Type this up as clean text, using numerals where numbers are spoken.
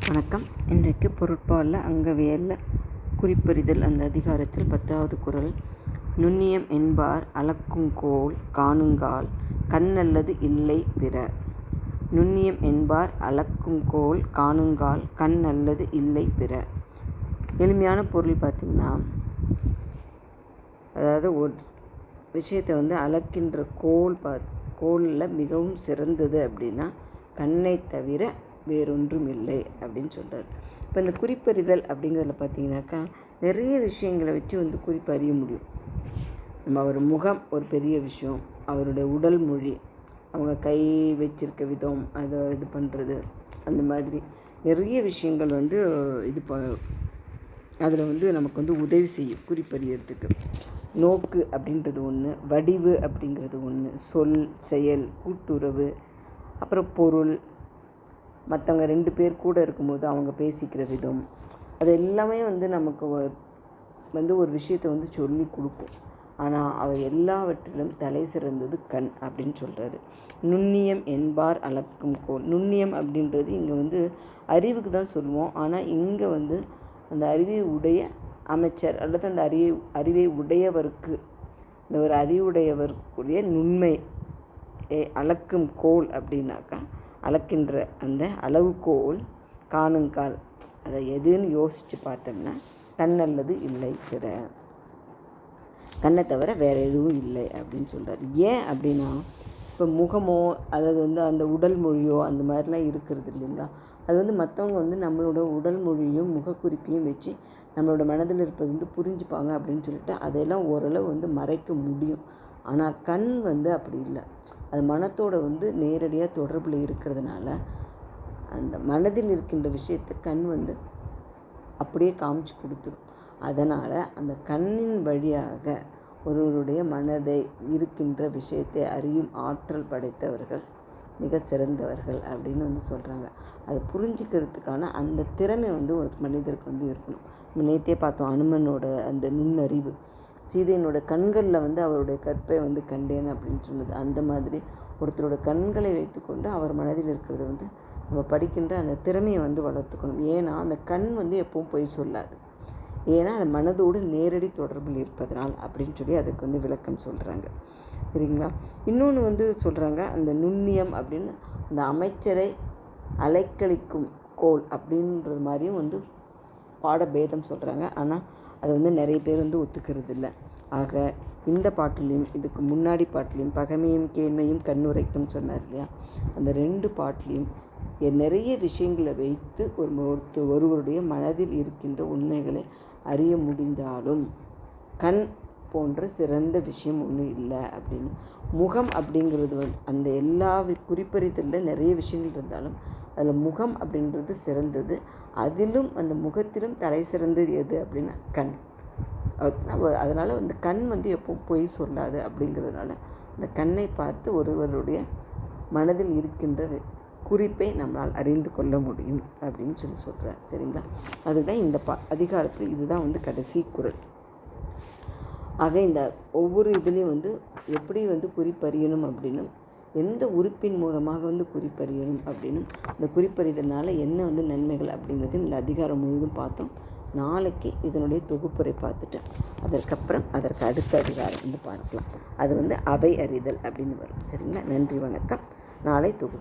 வணக்கம். இன்றைக்கு பொருட்பாலில் அங்கவியலில் குறிப்பறிதல் அந்த அதிகாரத்தில் 10வது குறள். நுண்ணியம் என்பார் அளக்குங்கோல் காணுங்கால் கண்ணல்லது இல்லை பிற. நுண்ணியம் என்பார் அளக்குங்கோல் காணுங்கால் கண்ணல்லது இல்லை பிற. எளிமையான பொருள் பார்த்திங்கன்னா, அதாவது ஒரு விஷயத்தை அளக்கின்ற கோலில் மிகவும் சிறந்தது அப்படின்னா கண்ணை தவிர வேறொன்றும் இல்லை அப்படின்னு சொல்கிறார். இப்போ இந்த குறிப்பறிதல் அப்படிங்கிறதுல பார்த்திங்கனாக்கா நிறைய விஷயங்களை வச்சு குறிப்பறிய முடியும். நம்ம அவர் முகம் ஒரு பெரிய விஷயம், அவருடைய உடல் மொழி, அவங்க கை வச்சிருக்க விதம், அதை இது பண்ணுறது, அந்த மாதிரி நிறைய விஷயங்கள் அதில் நமக்கு உதவி செய்யும் குறிப்பறியறதுக்கு. நோக்கு அப்படின்றது ஒன்று, வடிவு அப்படிங்கிறது ஒன்று, சொல், செயல், கூட்டுறவு, அப்புறம் பொருள், மற்றவங்க 2 பேர் கூட இருக்கும்போது அவங்க பேசிக்கிற விதம், அது எல்லாமே நமக்கு ஒரு விஷயத்தை சொல்லி கொடுக்கும். ஆனால் அவை எல்லாவற்றிலும் தலை சிறந்தது கண் அப்படின்னு சொல்கிறாரு. நுண்ணியம் என்பார் அளக்கும் கோல். நுண்ணியம் அப்படின்றது இங்கே அறிவுக்கு தான் சொல்லுவோம். ஆனால் இங்கே அந்த அறிவை உடைய அமைச்சர் அல்லது அந்த அறிவை உடையவருக்கு, இந்த ஒரு அறிவுடையவருக்குரிய நுண்மை அளக்கும் கோல் அப்படின்னாக்கா அளக்கின்ற அந்த அளவுகோல் காணுங்கால், அதை எதுன்னு யோசித்து பார்த்தோம்னா கண்ணல்லது இல்லை பிற. கண்ணை தவிர வேறு எதுவும் இல்லை அப்படின்னு சொல்கிறார். ஏன் அப்படின்னா, இப்போ முகமோ அல்லது அந்த உடல் மொழியோ அந்த மாதிரிலாம் இருக்கிறது இல்லைங்களா, அது மற்றவங்க நம்மளோட உடல் மொழியும் முகக்குறிப்பையும் வச்சு நம்மளோட மனதில் இருப்பது புரிஞ்சுப்பாங்க அப்படின்னு சொல்லிட்டு அதெல்லாம் ஓரளவு மறைக்க முடியும். ஆனால் கண் அப்படி இல்லை. அது மனத்தோட நேரடியாக தொடர்பில் இருக்கிறதுனால அந்த மனதில் இருக்கின்ற விஷயத்தை கண் அப்படியே காமிச்சு கொடுத்துரும். அதனால் அந்த கண்ணின் வழியாக ஒருவருடைய மனதை இருக்கின்ற விஷயத்தை அறியும் ஆற்றல் படைத்தவர்கள் மிக சிறந்தவர்கள் அப்படின்னு சொல்கிறாங்க. அதை புரிஞ்சிக்கிறதுக்கான அந்த திறமை ஒரு மனிதருக்கு இருக்கணும். நம்ம நேற்றே பார்த்தோம் அனுமனோட அந்த நுண்ணறிவு, சீதையனோட கண்களில் அவருடைய கற்பை கண்டேன் அப்படின்னு சொன்னது. அந்த மாதிரி ஒருத்தரோட கண்களை வைத்துக்கொண்டு அவர் மனதில் இருக்கிறத நம்ம படிக்கின்ற அந்த திறமையை வளர்த்துக்கணும். ஏன்னா அந்த கண் எப்பவும் போய் சொல்லாது. ஏன்னா அது மனதோடு நேரடி தொடர்பில் இருப்பதனால் அப்படின்னு சொல்லி அதுக்கு விளக்கம் சொல்கிறாங்க. சரிங்களா? இன்னொன்று சொல்கிறாங்க, அந்த நுண்ணியம் அப்படின்னு அந்த அமைச்சரை அலைக்கழிக்கும் கோல் அப்படின்றது மாதிரியும் பாடபேதம் சொல்கிறாங்க. ஆனால் அது நிறைய பேர் ஒத்துக்கிறது இல்லை. ஆக இந்த பாட்டிலையும் இதுக்கு முன்னாடி பாட்டிலையும் பகைமையும் கேண்மையும் கண்ணுரைக்கும் சொன்னார் இல்லையா, அந்த 2 பாட்டிலையும் நிறைய விஷயங்களை வைத்து ஒருவருடைய மனதில் இருக்கின்ற உண்மைகளை அறிய முடிந்தாலும் கண் போன்ற சிறந்த விஷயம் ஒன்றும் இல்லை அப்படின்னு. முகம் அப்படிங்கிறது அந்த எல்லா குறிப்பறிதலில் நிறைய விஷயங்கள் இருந்தாலும் அதில் முகம் அப்படின்றது சிறந்தது. அதிலும் அந்த முகத்திலும் தலை சிறந்தது எது அப்படின்னா கண். அதனால் அந்த கண் எப்பவும் பொய் சொல்லாது. அப்படிங்கிறதுனால அந்த கண்ணை பார்த்து ஒருவருடைய மனதில் இருக்கின்ற குறிப்பை நம்மளால் அறிந்து கொள்ள முடியும் அப்படின்னு சொல்கிறார். சரிங்களா? அதுதான் இந்த அதிகாரத்தில் இதுதான் கடைசி குறள். ஆக இந்த ஒவ்வொரு இதுலேயும் எப்படி குறிப்பறியணும் அப்படின்னும், எந்த உறுப்பின் மூலமாக குறிப்பறியணும் அப்படின்னும், இந்த குறிப்பறிதனால் என்ன நன்மைகள் அப்படிங்கிறதையும் இந்த அதிகாரம் முழுவதும் பார்த்தோம். நாளைக்கு இதனுடைய தொகுப்புரை பார்த்துட்டு அதற்கு அடுத்த அதிகாரம் பார்க்கலாம். அது அவை அறிதல் அப்படின்னு வரும். சரிங்களா? நன்றி, வணக்கம். நாளை தொகுப்பு.